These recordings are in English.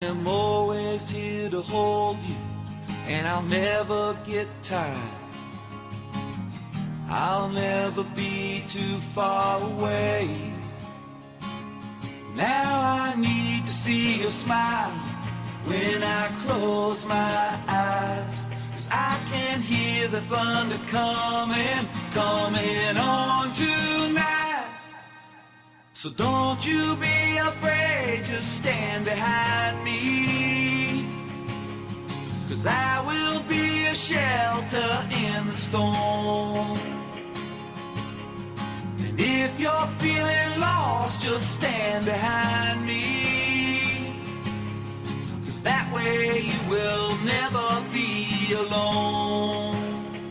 I'm always here to hold you, and I'll never get tired. I'll never be too far away. Now I need to see your smile when I close my eyes, 'cause I can hear the thunder coming on tonight. So don't you be afraid, just stand behind me, 'cause I will be a shelter in the storm. And if you're feeling lost, just stand behind me, 'cause that way you will never be alone.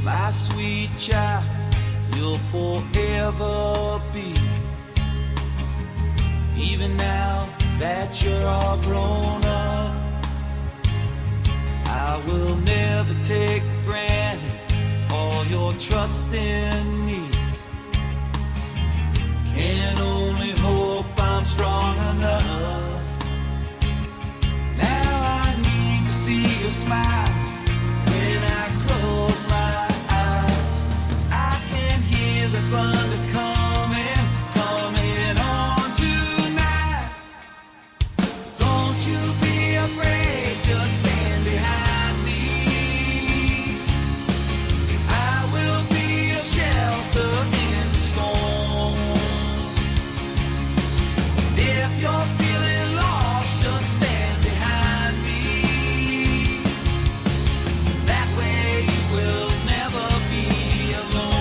My sweet child, you'll forever be, even now that you're all grown up. I will never take for granted all your trust in me. Can only hope I'm strong enough. Now I need to see your smile when I close my eyes, 'cause I can hear the thunder coming on tonight. Don't you be afraid, just stand behind me. I will be a shelter in the storm. And if you're feeling lost, just stand behind me, 'cause that way you will never be alone.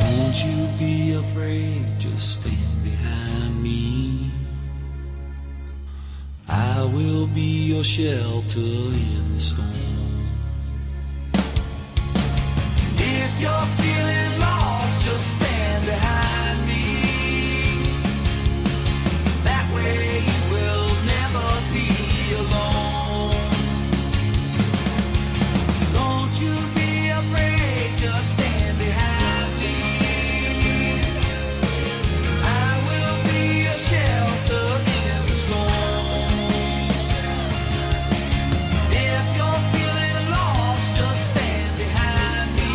Don't you be afraid, just stand behind me. I will be your shelter in the storm. And if you're feeling lost, just stand behind me. That way you will never be alone. Don't you be afraid, just stand behind me. I will be a shelter in the storm. If you're feeling lost, just stand behind me.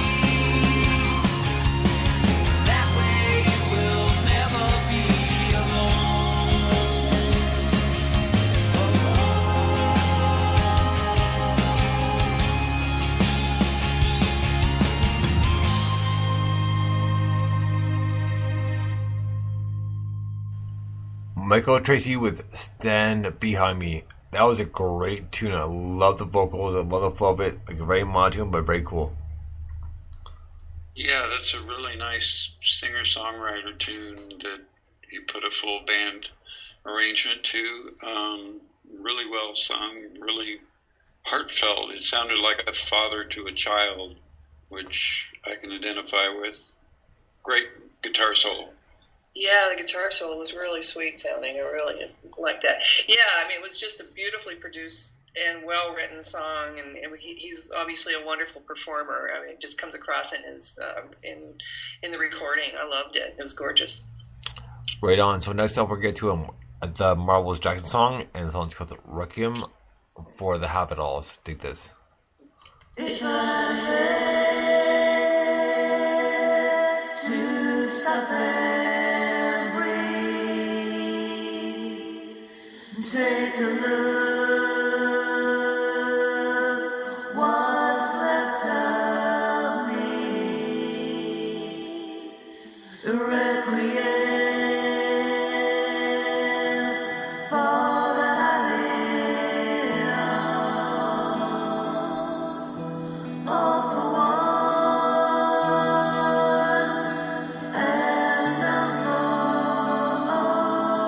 That way you will never be alone. Michael Tracy with Stand Behind Me. That was a great tune. I love the vocals. I love the flow of it. Like very monotone, but very cool. Yeah, that's a really nice singer-songwriter tune that you put a full band arrangement to. Really well sung, really heartfelt. It sounded like a father to a child, which I can identify with. Great guitar solo. Yeah, the guitar solo was really sweet sounding. I really liked that. Yeah, I mean, it was just a beautifully produced and well-written song, and he's obviously a wonderful performer. I mean, it just comes across in his in the recording. I loved it. It was gorgeous. Right on. So next up, we'll get to the Marvel's Jackson song, and the song's called Requiem for the Have It Alls. Take this. If I had to stop and breathe, take a look, what's left of me, the requiem for the Halios, all for one and none for all.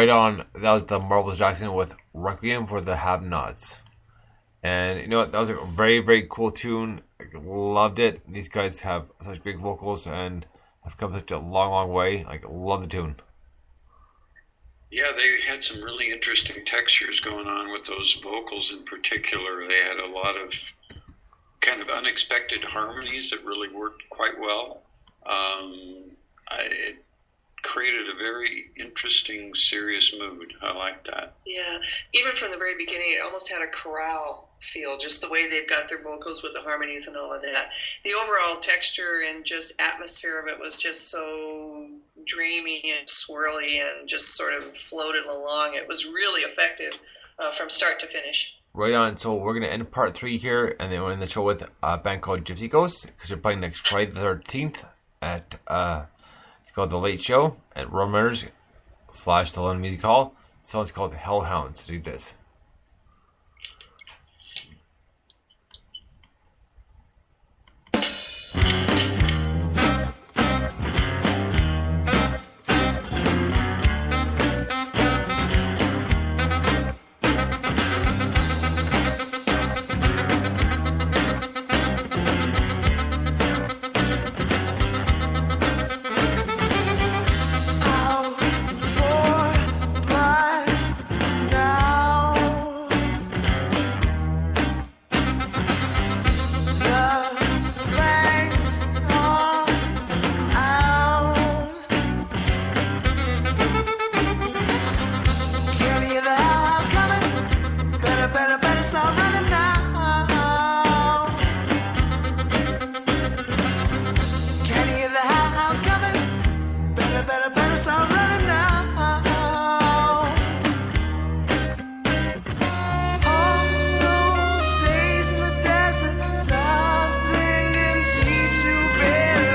Right on. That was the Marvelous Jackson with Requiem for the Have-Nots. And you know what? That was a very, very cool tune. I loved it. These guys have such great vocals and have come such a long, long way. Like, love the tune. Yeah, they had some really interesting textures going on with those vocals in particular. They had a lot of kind of unexpected harmonies that really worked quite well. It created a very interesting, serious mood. I like that. Yeah, even from the very beginning, it almost had a chorale feel, just the way they've got their vocals with the harmonies and all of that. The overall texture and just atmosphere of it was just so dreamy and swirly and just sort of floated along. It was really effective from start to finish. Right on. So we're going to end part 3 here, and then we're in the show with a band called Gypsy Ghost, because they're playing next Friday the 13th at, it's called The Late Show at Romers / the London Music Hall. The song's called Hellhounds. Do this. Out for blood now. The fangs are out. Can you hear the hellhounds coming? Better start running now. Can you hear the hellhounds coming? Better start running now. All those days in the desert, nothing can teach you better.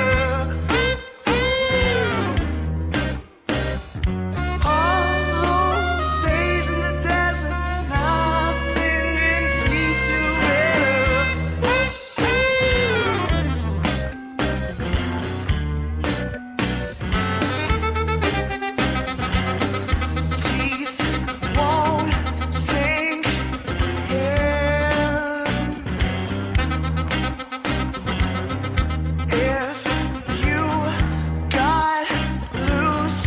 All those days in the desert, nothing can teach you better. Teeth won't sink in. If you got loose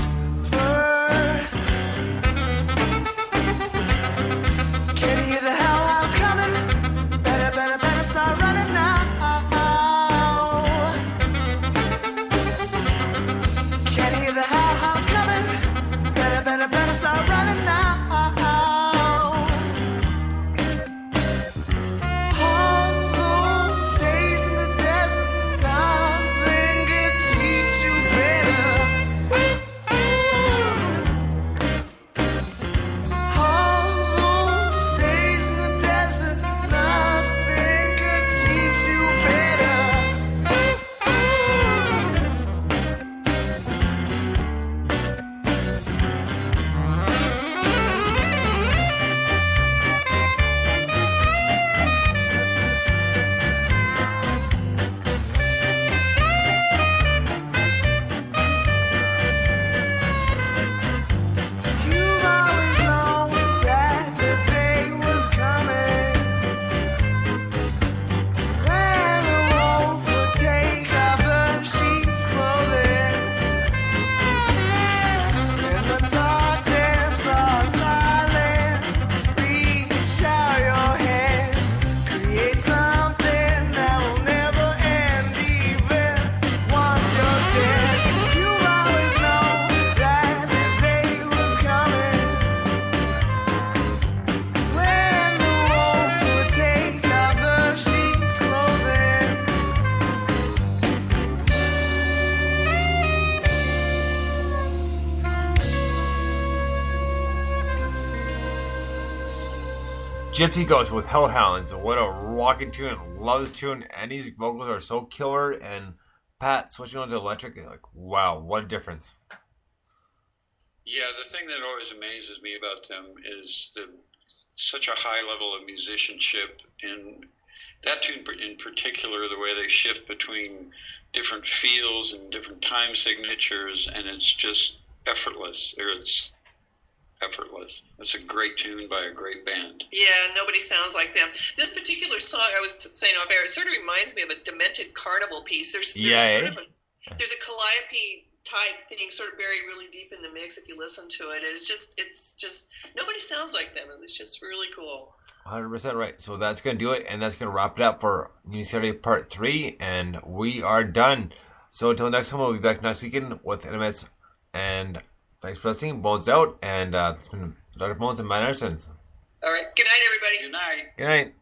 fur, can you hear the hellhounds coming? Better start running now. Can you hear the hellhounds coming? Better start running now. All those days in the desert, nothing can teach you better. All those days in the desert, nothing can teach you better. You've always known that the day was coming when the wolf would take off the sheep's clothing, and the darkness are silent. Reach out your hands, create something that will never end, even once you're dead. You've always known that this day was coming when the wolf would take off the sheep's clothing. Gypsy Ghost with Hellhounds. What a rocking tune. Love this tune. And these vocals are so killer. And Pat switching on to electric, like, wow, what a difference. Yeah, the thing that always amazes me about them is such a high level of musicianship, and that tune in particular, the way they shift between different feels and different time signatures, and it's just effortless. Or it's effortless. It's a great tune by a great band. Yeah, nobody sounds like them. This particular song, I was saying off air, it sort of reminds me of a Demented Carnival piece. There's there's a calliope type thing sort of buried really deep in the mix if you listen to it. It's just nobody sounds like them, and it's just really cool. 100% right. So that's going to do it, and that's going to wrap it up for New Saturday Part 3, and we are done. So until next time, we'll be back next weekend with NMS, and thanks for listening. Bones out, and it's been Dr. Bones and Matt Anderson. All right. Good night, everybody. Good night. Good night.